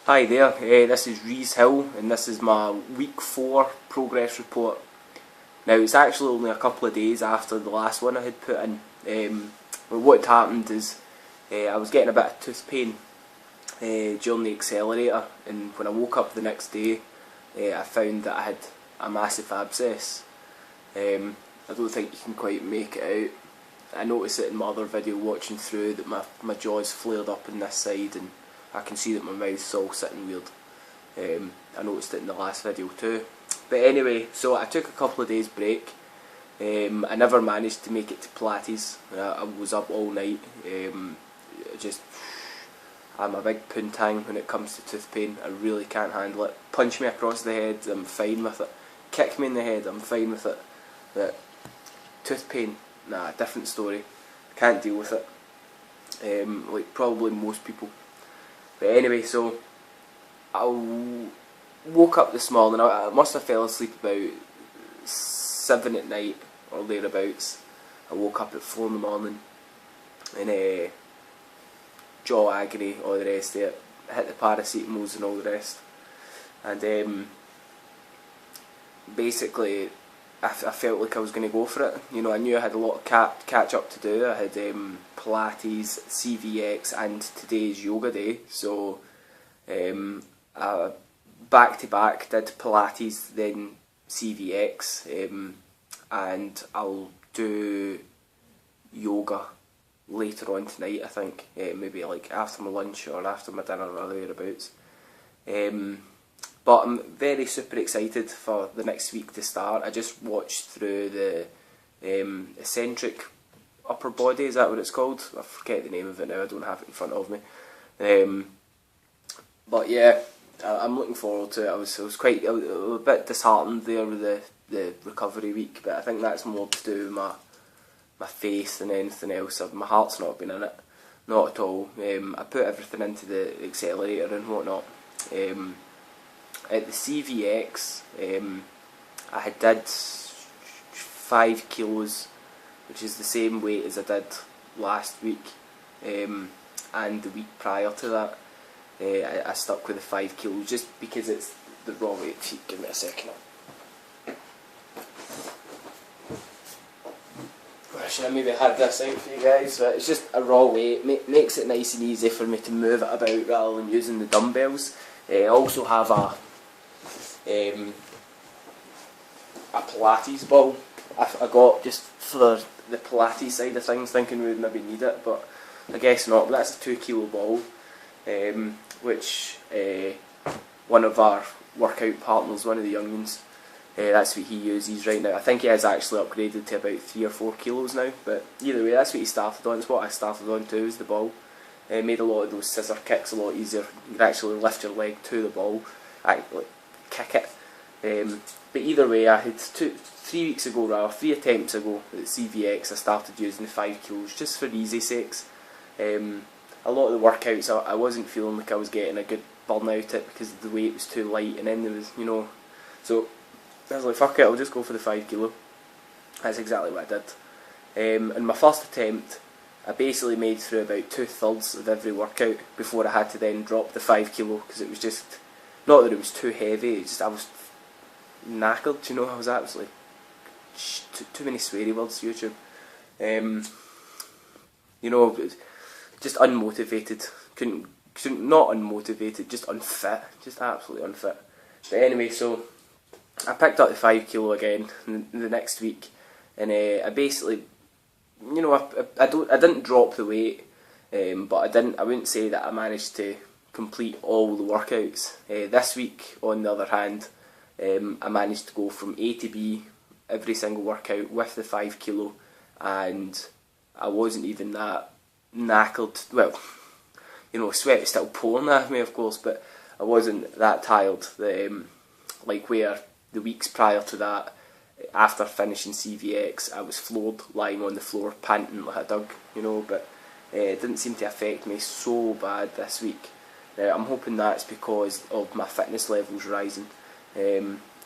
Hi there, this is Rees Hill and this is my week 4 progress report. Now it's actually only a couple of days after the last one I had put in. Well, what had happened is I was getting a bit of tooth pain during the accelerator, and when I woke up the next day I found that I had a massive abscess. I don't think you can quite make it out. I noticed it in my other video watching through that my jaw's flared up on this side, and I can see that my mouth's all sitting weird. I noticed it in the last video too. But anyway, so I took a couple of days break. I never managed to make it to Pilates. I was up all night. I'm a big poontang when it comes to tooth pain. I really can't handle it. Punch me across the head, I'm fine with it. Kick me in the head, I'm fine with it. But tooth pain, nah, different story. I can't deal with it. Like probably most people. But anyway, so I woke up this morning. I must have fell asleep about 7 at night or thereabouts. I woke up at 4 in the morning and jaw agony, all the rest of it. I hit the paracetamols and all the rest. And basically I felt like I was going to go for it. You know, I knew I had a lot of catch up to do. I had Pilates, CVX and today's yoga day. So back to back did Pilates, then CVX, and I'll do yoga later on tonight, I think. Maybe like after my lunch or after my dinner or thereabouts. But I'm very super excited for the next week to start. I just watched through the eccentric upper body, is that what it's called? I forget the name of it now, I don't have it in front of me. But yeah, I'm looking forward to it. I was a bit disheartened there with the recovery week, but I think that's more to do with my face than anything else. My heart's not been in it, not at all. I put everything into the accelerator and whatnot. At the CVX, I had did 5 kilos, which is the same weight as I did last week, and the week prior to that. I stuck with the 5 kilos just because it's the raw weight. If you give me a second. I should have maybe had this out for you guys, but it's just a raw weight. Makes it nice and easy for me to move it about rather than using the dumbbells. I also have a Pilates ball I got just for the Pilates side of things, thinking we would maybe need it, but I guess not. But that's a 2 kilo ball, which one of our workout partners, one of the young ones, that's what he uses right now. I think he has actually upgraded to about 3 or 4 kilos now, but either way, that's what he started on. It's what I started on too, is the ball. Made a lot of those scissor kicks a lot easier. You can actually lift your leg to the ball, like kick it. But either way, I had 3 attempts ago at the CVX, I started using the 5 kilos just for easy sakes. A lot of the workouts I wasn't feeling like I was getting a good burn out it because the weight was too light, and then there was, you know, so I was like, fuck it, I'll just go for the 5 kilo. That's exactly what I did. In my first attempt, I basically made through about 2/3 of every workout before I had to then drop the 5 kilo, because it was just, not that it was too heavy, it's just I was knackered, you know. I was absolutely too many sweary words, YouTube. You know, just unmotivated. Couldn't not unmotivated, just unfit, just absolutely unfit. But anyway, so I picked up the 5 kilo again the next week, and I basically, you know, I didn't drop the weight, but I wouldn't say that I managed to complete all the workouts. This week, on the other hand, I managed to go from A to B every single workout with the 5 kilo, and I wasn't even that knackered. Well, you know, sweat was still pouring at me, of course, but I wasn't that tired. Like where the weeks prior to that, after finishing CVX, I was floored, lying on the floor, panting like a dog, you know. But it didn't seem to affect me so bad this week. I'm hoping that's because of my fitness levels rising.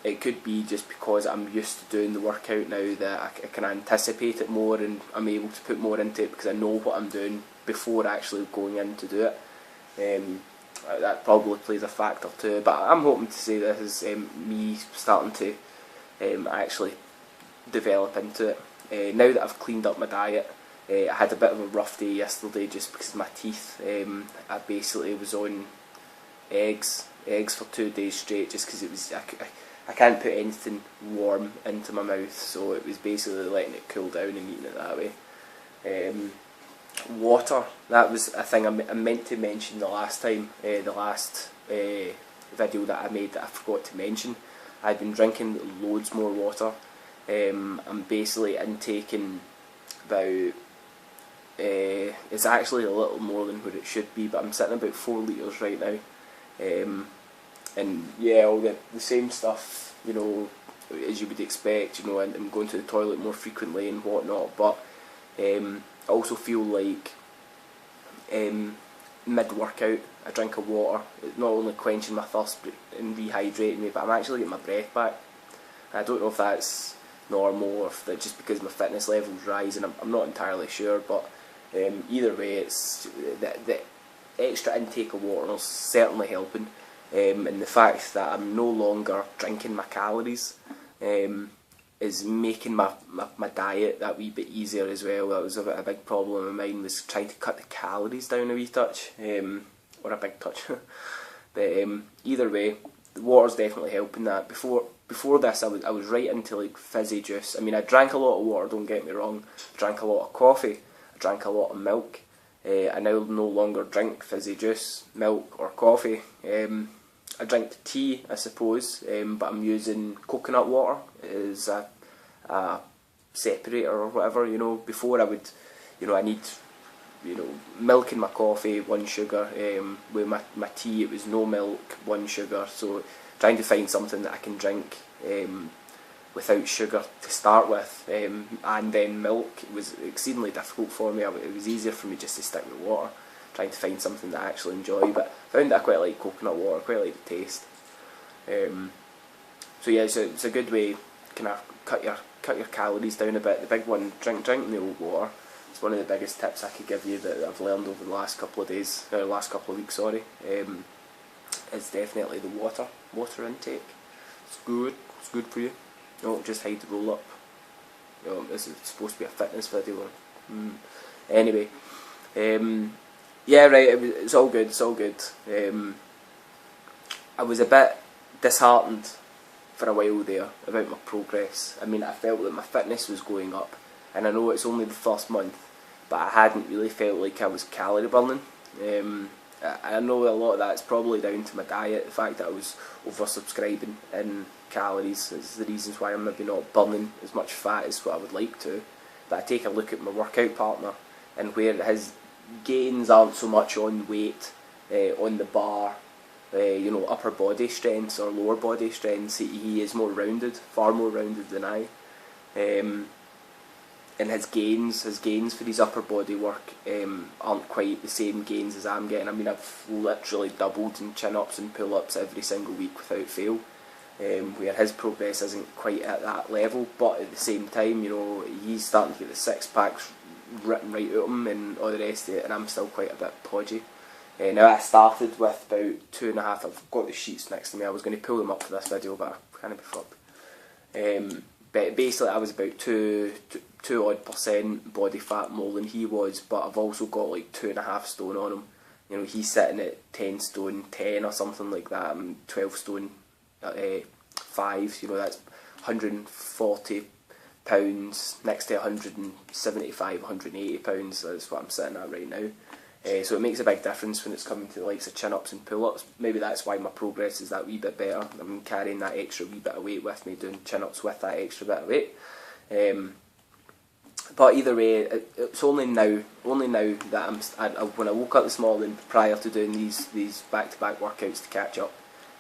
It could be just because I'm used to doing the workout now, that I can anticipate it more and I'm able to put more into it because I know what I'm doing before actually going in to do it. that probably plays a factor too. But I'm hoping to say this is me starting to actually develop into it. Now that I've cleaned up my diet, I had a bit of a rough day yesterday just because of my teeth. I basically was on eggs for 2 days straight just because it was I can't put anything warm into my mouth, so it was basically letting it cool down and eating it that way. Water, that was a thing I meant to mention the last time, the last video that I made that I forgot to mention. I've been drinking loads more water. I'm basically intaking about, it's actually a little more than what it should be, but I'm sitting about 4 litres right now. And yeah, all the same stuff, you know, as you would expect, you know, I'm going to the toilet more frequently and whatnot, but I also feel like mid-workout I drink of water, it's not only quenching my thirst and rehydrating me, but I'm actually getting my breath back. I don't know if that's normal or if that's just because my fitness level's rising, I'm not entirely sure, but either way, it's the extra intake of water is certainly helping, and the fact that I'm no longer drinking my calories is making my diet that wee bit easier as well. That was a big problem of mine, was trying to cut the calories down a wee touch, or a big touch. But either way, the water's definitely helping that. Before this, I was right into like fizzy juice. I mean, I drank a lot of water, don't get me wrong. I drank a lot of coffee, I drank a lot of milk. I now no longer drink fizzy juice, milk or coffee. I drink tea, I suppose, but I'm using coconut water as a separator or whatever, you know. Before I would, you know, I need, you know, milk in my coffee, 1 sugar. With my tea it was no milk, 1 sugar. So trying to find something that I can drink without sugar to start with, and then milk, it was exceedingly difficult for me. It was easier for me just to stick with water, trying to find something that I actually enjoy. But I found that I quite like coconut water, quite like the taste. So yeah, it's a good way, kind of cut your calories down a bit. The big one, drink the old water. It's one of the biggest tips I could give you that I've learned over the last couple of days, last couple of weeks, sorry. It's definitely the water intake. It's good for you. Don't just hide the roll up. You know, this is supposed to be a fitness video. Anyway, yeah, right. It's all good. It's all good. I was a bit disheartened for a while there about my progress. I mean, I felt that my fitness was going up, and I know it's only the first month, but I hadn't really felt like I was calorie burning. I know a lot of that's probably down to my diet, the fact that I was oversubscribing in calories is the reasons why I'm maybe not burning as much fat as what I would like to. But I take a look at my workout partner, and where his gains aren't so much on weight, on the bar, you know, upper body strengths or lower body strengths, he is more rounded, far more rounded than I. And his gains for his upper body work aren't quite the same gains as I'm getting. I mean, I've literally doubled in chin-ups and pull-ups every single week without fail, where his progress isn't quite at that level, but at the same time, you know, he's starting to get the six-packs written right out of him and all the rest of it, and I'm still quite a bit podgy. Now, I started with about 2.5, I've got the sheets next to me, I was going to pull them up for this video, but I can't be fucked. But basically I was about 2 odd% body fat more than he was, but I've also got like 2.5 stone on him. You know, he's sitting at 10 stone 10 or something like that. I'm 12 stone 5, you know, that's 140 pounds next to 175, 180 pounds. That's what I'm sitting at right now. So it makes a big difference when it's coming to the likes of chin-ups and pull-ups. Maybe that's why my progress is that wee bit better. I'm carrying that extra wee bit of weight with me, doing chin-ups with that extra bit of weight. But either way, it's only now that when I woke up this morning prior to doing these back-to-back workouts to catch up,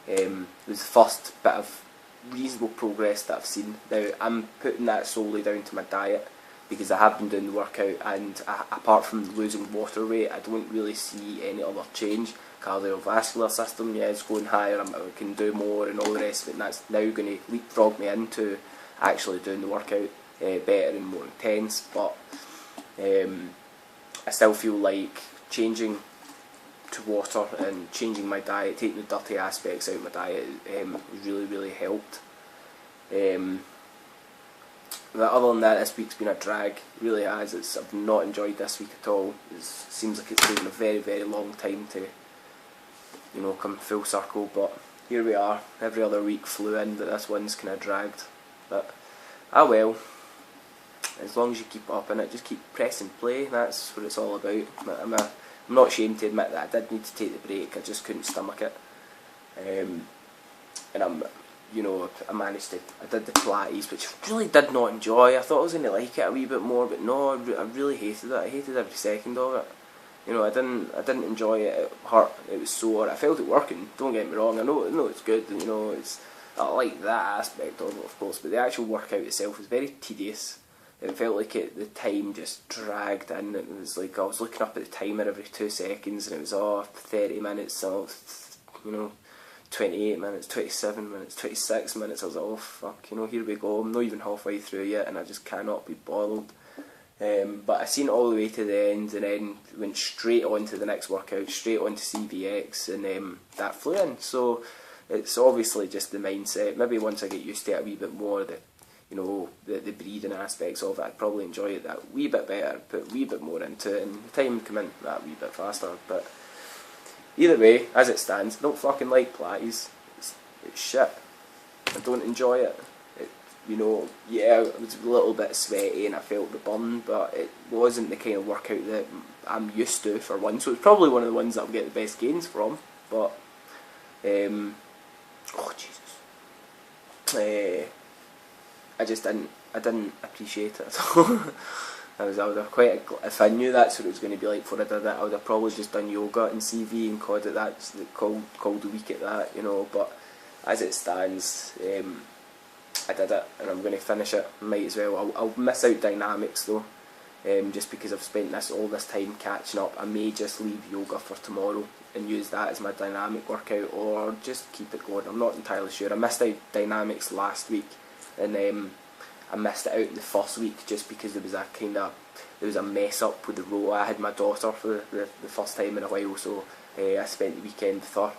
it was the first bit of reasonable progress that I've seen. Now, I'm putting that solely down to my diet, because I have been doing the workout, and apart from losing water weight, I don't really see any other change. Cardiovascular system, yeah, it's going higher, I can do more and all the rest of it, and that's now going to leapfrog me into actually doing the workout better and more intense. But I still feel like changing to water and changing my diet, taking the dirty aspects out of my diet, really helped. But other than that, this week's been a drag. It really has. I've not enjoyed this week at all. It seems like it's taken a very long time to, you know, come full circle. But here we are. Every other week flew in, but this one's kind of dragged. But well. As long as you keep up in it, just keep pressing play. That's what it's all about. I'm not ashamed to admit that I did need to take the break. I just couldn't stomach it. And you know, I did the Pilates, which I really did not enjoy. I thought I was going to like it a wee bit more, but no, I really hated it. I hated every second of it. You know, I didn't enjoy it. It hurt. It was sore. I felt it working. Don't get me wrong. I know it's good. You know, I like that aspect of it, of course. But the actual workout itself was very tedious. It felt like the time just dragged in. It was like I was looking up at the timer every 2 seconds, and it was 30 minutes. So, you know, 28 minutes, 27 minutes, 26 minutes. I was like, oh fuck, you know, here we go. I'm not even halfway through yet, and I just cannot be bothered. But I seen it all the way to the end, and then went straight on to the next workout, straight on to CVX, and that flew in. So it's obviously just the mindset. Maybe once I get used to it a wee bit more, you know, the breathing aspects of it, I'd probably enjoy it that wee bit better, put a wee bit more into it, and the time would come in that wee bit faster. But either way, as it stands, I don't fucking like Pilates. It's shit. I don't enjoy it. You know, yeah, it was a little bit sweaty and I felt the burn, but it wasn't the kind of workout that I'm used to, for one. So it's probably one of the ones that I'll get the best gains from. But, oh Jesus. I didn't appreciate it at all. I would have if I knew that's what it was going to be like before I did it, I would have probably just done yoga and CV and called the week at that, you know. But as it stands, I did it and I'm going to finish it. Might as well. I'll miss out dynamics though, just because I've spent all this time catching up. I may just leave yoga for tomorrow and use that as my dynamic workout, or just keep it going. I'm not entirely sure. I missed out dynamics last week, and I missed it out in the first week just because there was a mess up with the row. I had my daughter for the first time in a while, so I spent the weekend with her,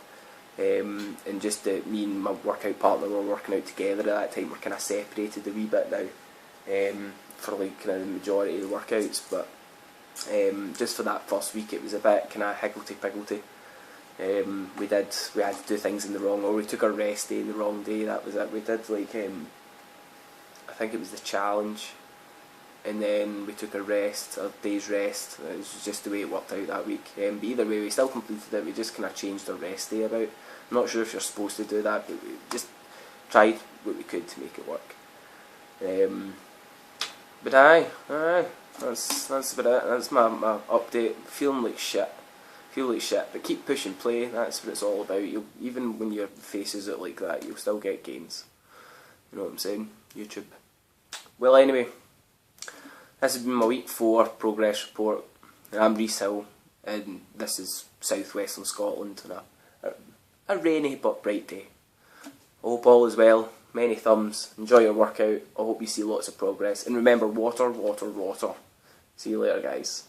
and just me and my workout partner were working out together at that time. We're kind of separated a wee bit now, for like kind of the majority of the workouts, but just for that first week it was a bit kind of higgledy-piggledy. We had to do things in the wrong, or we took a rest day in the wrong day. That was it. We did like I think it was the challenge, and then we took a day's rest. It was just the way it worked out that week. But either way, we still completed it. We just kind of changed our rest day about. I'm not sure if you're supposed to do that, but we just tried what we could to make it work. But aye, that's about it. That's my update. Feeling like shit. But keep pushing play. That's what it's all about. Even when your face is out like that, you'll still get gains. You know what I'm saying? YouTube. Well, anyway, this has been my week 4 progress report. I'm Rees Hill, and this is southwestern Scotland on a rainy but bright day. I hope all is well. Many thumbs. Enjoy your workout. I hope you see lots of progress. And remember, water. See you later, guys.